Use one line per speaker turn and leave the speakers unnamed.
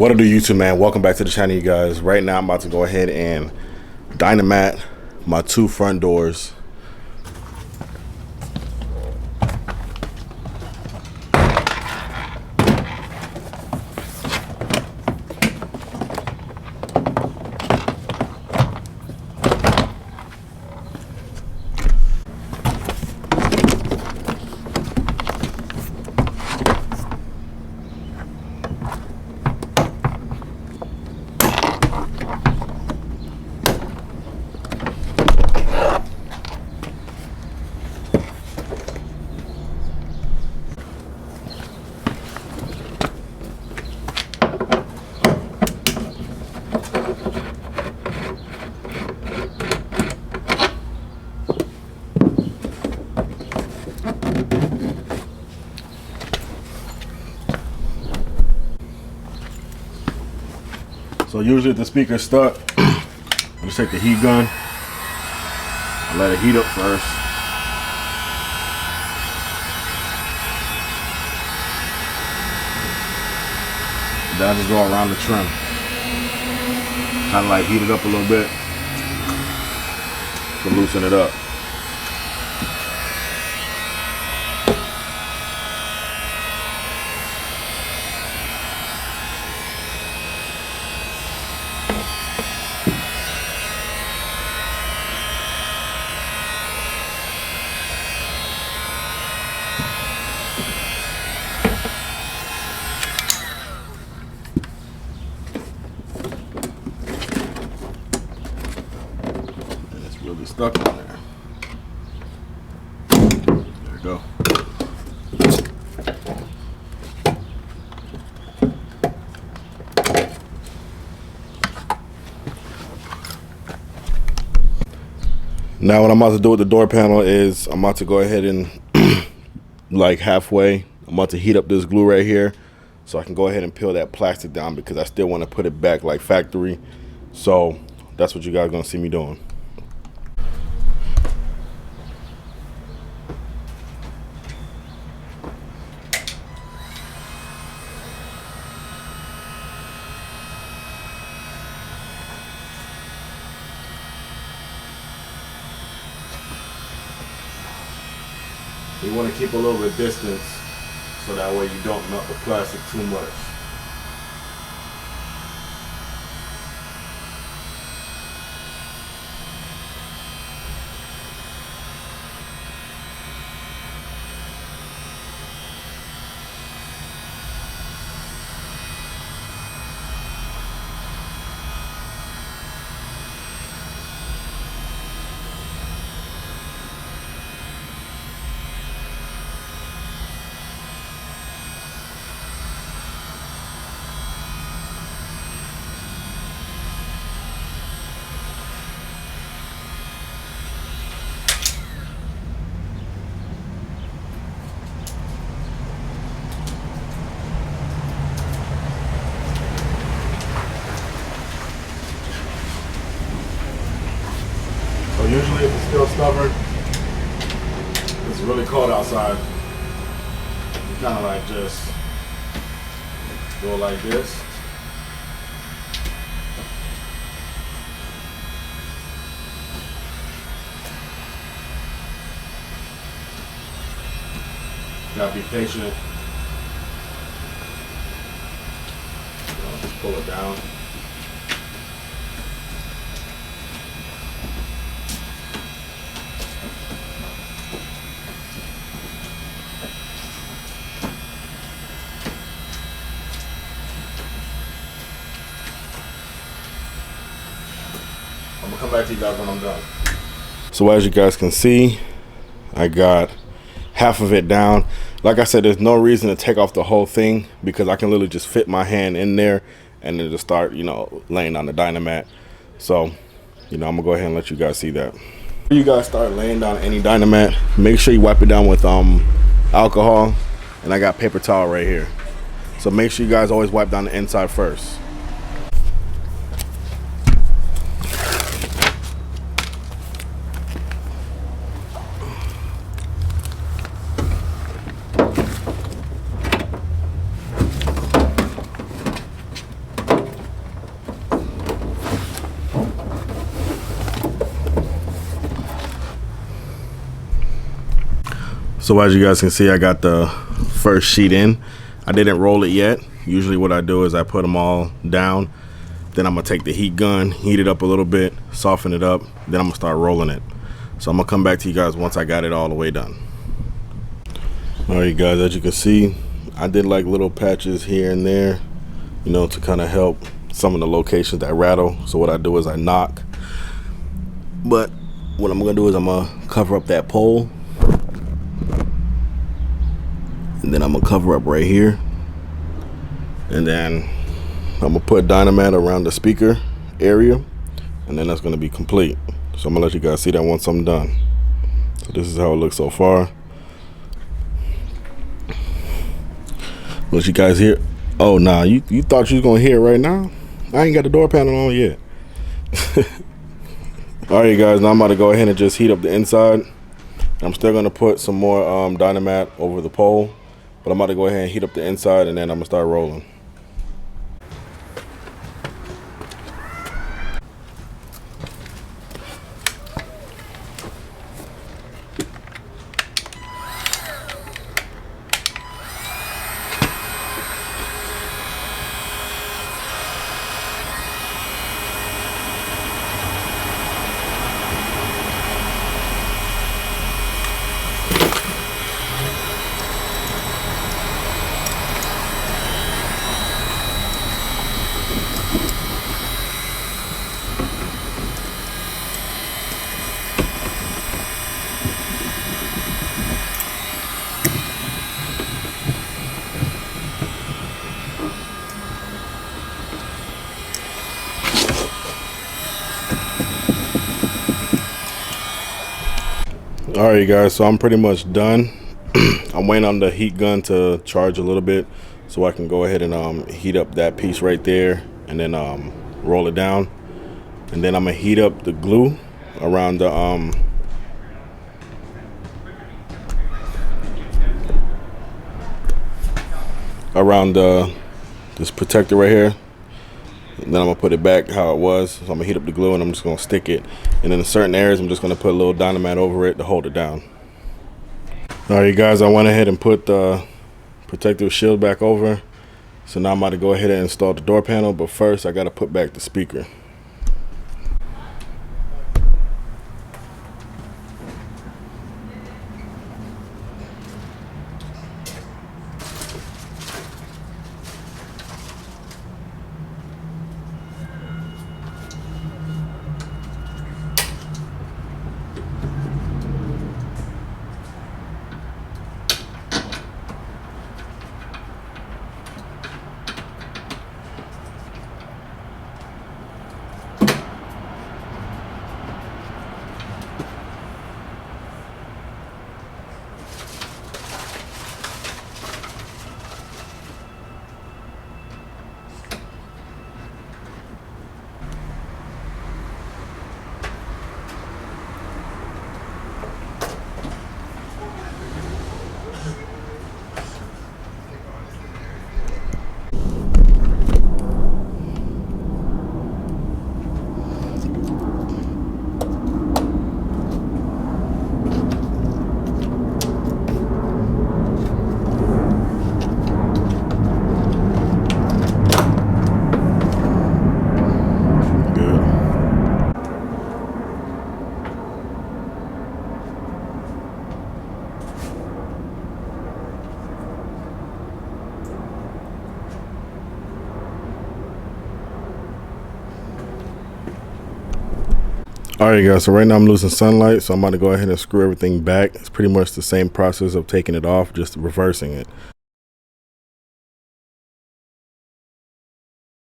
What do YouTube, man? Welcome back to the channel, you guys. Right now I'm about to go ahead and dynamat my two front doors. So usually if the speaker's stuck, I just take the heat gun and let it heat up first. Then I just go around the trim. Kind of like heat it up a little bit to loosen it up. Really stuck in there. There we go. Now what I'm about to do with the door panel is I'm about to go ahead and like halfway, I'm about to heat up this glue right here so I can go ahead and peel that plastic down because I still want to put it back like factory. So that's what you guys are gonna see me doing. You want to keep a little bit of distance so that way you don't melt the plastic too much. So usually if it's still stubborn, it's really cold outside, you kind of like just go like this. You gotta be patient. Just pull it down. I'm gonna come back to you guys when I'm done. So as you guys can see, I got half of it down. Like I said, there's no reason to take off the whole thing because I can literally just fit my hand in there and then just start, laying down the dynamat. So, I'm gonna go ahead and let you guys see that. Before you guys start laying down any dynamat, make sure you wipe it down with alcohol, and I got paper towel right here. So make sure you guys always wipe down the inside first. So as you guys can see, I got the first sheet in. I didn't roll it yet. Usually what I do is I put them all down. Then I'm gonna take the heat gun, heat it up a little bit, soften it up. Then I'm gonna start rolling it. So I'm gonna come back to you guys once I got it all the way done. All right, guys, as you can see, I did like little patches here and there, you know, to kind of help some of the locations that rattle. So what I do is I knock. But what I'm gonna do is I'm gonna cover up that pole. And then I'm gonna cover up right here. And then I'm gonna put dynamite around the speaker area. And then that's gonna be complete. So I'm gonna let you guys see that once I'm done. So this is how it looks so far. Let you guys hear. Oh nah, you thought you was gonna hear it right now? I ain't got the door panel on yet. Alright guys, now I'm about to go ahead and just heat up the inside. I'm still gonna put some more dynamite over the pole. But I'm about to go ahead and heat up the inside and then I'm gonna start rolling. Alright guys, so I'm pretty much done. I'm waiting on the heat gun to charge a little bit so I can go ahead and heat up that piece right there and then roll it down. And then I'm gonna heat up the glue around the this protector right here. And then I'm gonna put it back how it was. So I'm gonna heat up the glue and I'm just gonna stick it. And in certain areas, I'm just gonna put a little dynamite over it to hold it down. All right, guys, I went ahead and put the protective shield back over. So now I'm about to go ahead and install the door panel, but first I gotta put back the speaker. Alright guys, so right now I'm losing sunlight, so I'm about to go ahead and screw everything back. It's pretty much the same process of taking it off, just reversing it.